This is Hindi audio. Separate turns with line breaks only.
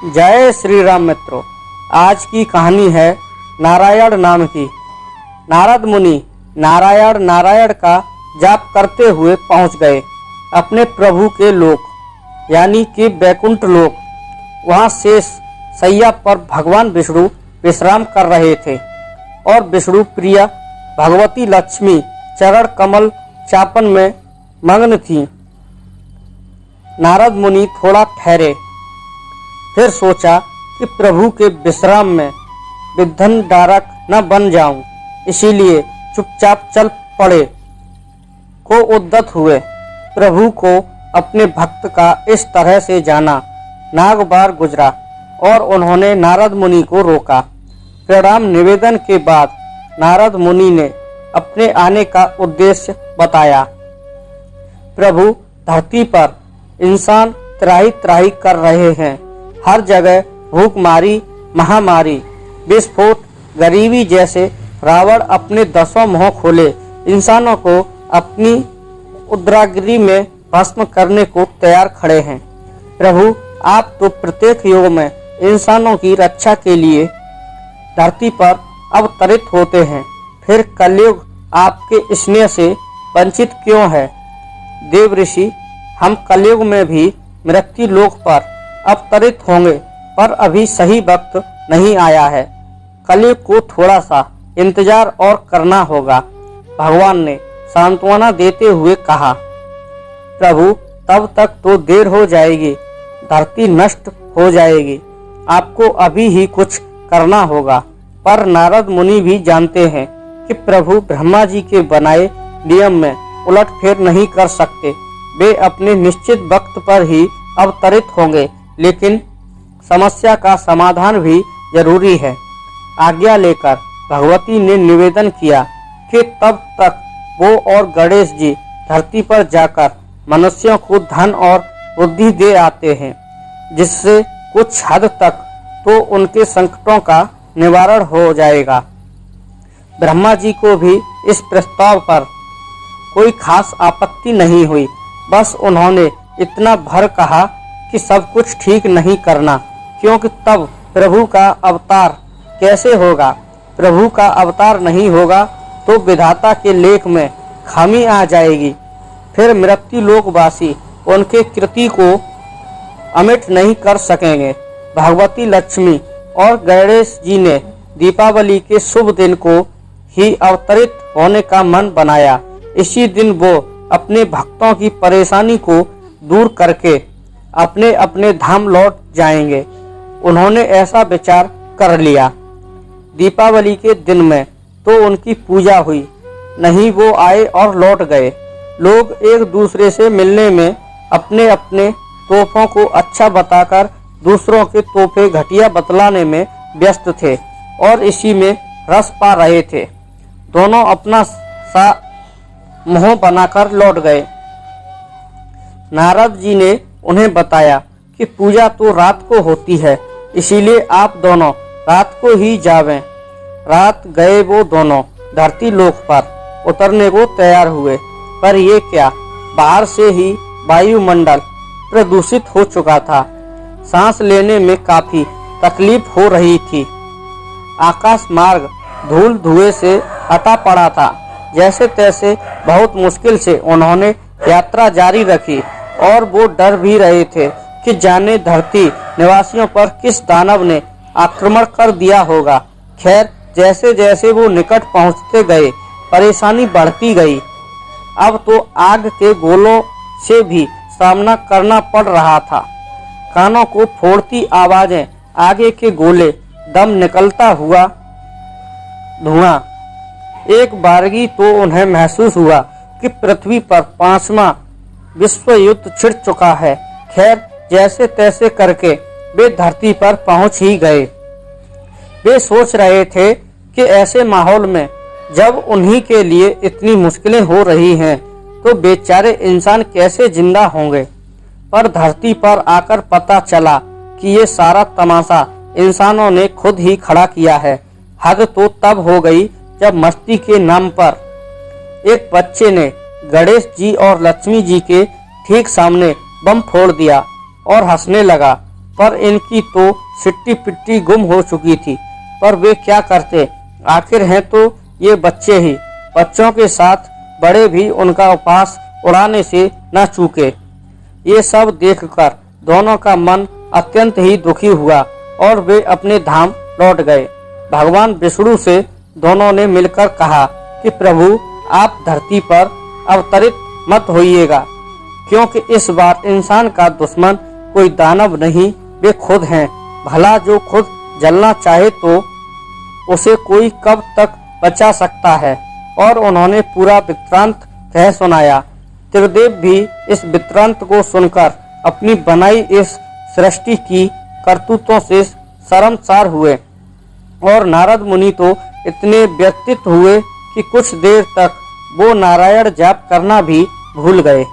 जय श्री राम मित्रों। आज की कहानी है नारायण नाम की। नारद मुनि नारायण नारायण का जाप करते हुए पहुंच गए अपने प्रभु के लोक यानी कि बैकुंठ लोक। वहां शेष सैया पर भगवान विष्णु विश्राम कर रहे थे और विष्णु प्रिया भगवती लक्ष्मी चरण कमल चापन में मग्न थी। नारद मुनि थोड़ा ठहरे, फिर सोचा कि प्रभु के विश्राम में विघ्न डारक न बन जाऊं, इसीलिए चुपचाप चल पड़े। को उद्यत हुए। प्रभु को अपने भक्त का इस तरह से जाना नाग बार गुजरा और उन्होंने नारद मुनि को रोका। प्रणाम निवेदन के बाद नारद मुनि ने अपने आने का उद्देश्य बताया। प्रभु, धरती पर इंसान त्राही त्राही कर रहे हैं। हर जगह भूखमारी, महामारी, विस्फोट, गरीबी जैसे रावण अपने 10 मुंह खोले इंसानों को अपनी उद्रागिरी में भस्म करने को तैयार खड़े हैं। प्रभु, आप तो प्रत्येक युग में इंसानों की रक्षा के लिए धरती पर अवतरित होते हैं, फिर कलयुग आपके स्नेह से वंचित क्यों है? देव ऋषि, हम कलयुग में भी मृत्यु लोक पर अवतरित होंगे, पर अभी सही वक्त नहीं आया है। कलयुग को थोड़ा सा इंतजार और करना होगा, भगवान ने सांत्वना देते हुए कहा। प्रभु, तब तक तो देर हो जाएगी, धरती नष्ट हो जाएगी, आपको अभी ही कुछ करना होगा। पर नारद मुनि भी जानते हैं कि प्रभु ब्रह्मा जी के बनाए नियम में उलटफेर नहीं कर सकते। वे अपने निश्चित वक्त पर ही अवतरित होंगे, लेकिन समस्या का समाधान भी जरूरी है। आज्ञा लेकर भगवती ने निवेदन किया कि तब तक वो और गणेश जी धरती पर जाकर मनुष्यों को धन और बुद्धि दे आते हैं, जिससे कुछ हद तक तो उनके संकटों का निवारण हो जाएगा। ब्रह्मा जी को भी इस प्रस्ताव पर कोई खास आपत्ति नहीं हुई। बस उन्होंने इतना भर कहा कि सब कुछ ठीक नहीं करना, क्योंकि तब प्रभु का अवतार कैसे होगा? प्रभु का अवतार नहीं होगा तो विधाता के लेख में खामी आ जाएगी। फिर मृत्यु लोकवासी उनके कृति को अमिट नहीं कर सकेंगे। भगवती लक्ष्मी और गणेश जी ने दीपावली के शुभ दिन को ही अवतरित होने का मन बनाया। इसी दिन वो अपने भक्तों की परेशानी को दूर करके अपने अपने धाम लौट जाएंगे। उन्होंने ऐसा विचार कर लिया। दीपावली के दिन में तो उनकी पूजा हुई नहीं, वो आए और लौट गए। लोग एक दूसरे से मिलने में अपने अपने तोहफों को अच्छा बताकर दूसरों के तोहफे घटिया बतलाने में व्यस्त थे और इसी में रस पा रहे थे। दोनों अपना सा मुंह बनाकर लौट गए। नारद जी ने उन्हें बताया कि पूजा तो रात को होती है, इसीलिए आप दोनों रात को ही जावें। रात गए वो दोनों धरती लोक पर उतरने को तैयार हुए, पर ये क्या, बाहर से ही वायुमंडल प्रदूषित हो चुका था। सांस लेने में काफी तकलीफ हो रही थी। आकाश मार्ग धूल धुएं से अटा पड़ा था। जैसे तैसे बहुत मुश्किल से उन्होंने यात्रा जारी रखी और वो डर भी रहे थे कि जाने धरती निवासियों पर किस दानव ने आक्रमण कर दिया होगा। खैर, जैसे जैसे वो निकट पहुंचते गए परेशानी बढ़ती गई। अब तो आग के गोलों से भी सामना करना पड़ रहा था। कानों को फोड़ती आवाजें, आगे के गोले, दम निकलता हुआ धुआं। एक बारगी तो उन्हें महसूस हुआ कि पृथ्वी पर 5वां विश्व युद्ध छिड़ चुका है। खैर, जैसे तैसे करके वे धरती पर पहुंच ही गए। वे सोच रहे थे कि ऐसे माहौल में जब उन्हीं के लिए इतनी मुश्किलें हो रही हैं, तो बेचारे इंसान कैसे जिंदा होंगे। पर धरती पर आकर पता चला कि ये सारा तमाशा इंसानों ने खुद ही खड़ा किया है। हद तो तब हो गई जब मस्ती के नाम पर एक बच्चे ने गणेश जी और लक्ष्मी जी के ठीक सामने बम फोड़ दिया और हंसने लगा। पर इनकी तो सिट्टी पिट्टी गुम हो चुकी थी। पर वे क्या करते, आखिर हैं तो ये बच्चे ही। बच्चों के साथ बड़े भी उनका उपहास उड़ाने से न चूके। ये सब देखकर दोनों का मन अत्यंत ही दुखी हुआ और वे अपने धाम लौट गए। भगवान विष्णु से दोनों ने मिलकर कहा कि प्रभु, आप धरती पर अवतरित मत होइएगा, क्योंकि इस बार इंसान का दुश्मन कोई दानव नहीं, वे खुद हैं। भला जो खुद जलना चाहे तो उसे कोई कब तक बचा सकता है। और उन्होंने पूरा वृत्तांत कह सुनाया। त्रिदेव भी इस वृत्तांत को सुनकर अपनी बनाई इस सृष्टि की करतूतों से शर्मसार हुए और नारद मुनि तो इतने व्यथित हुए कि कुछ देर तक वो नारायण जाप करना भी भूल गए।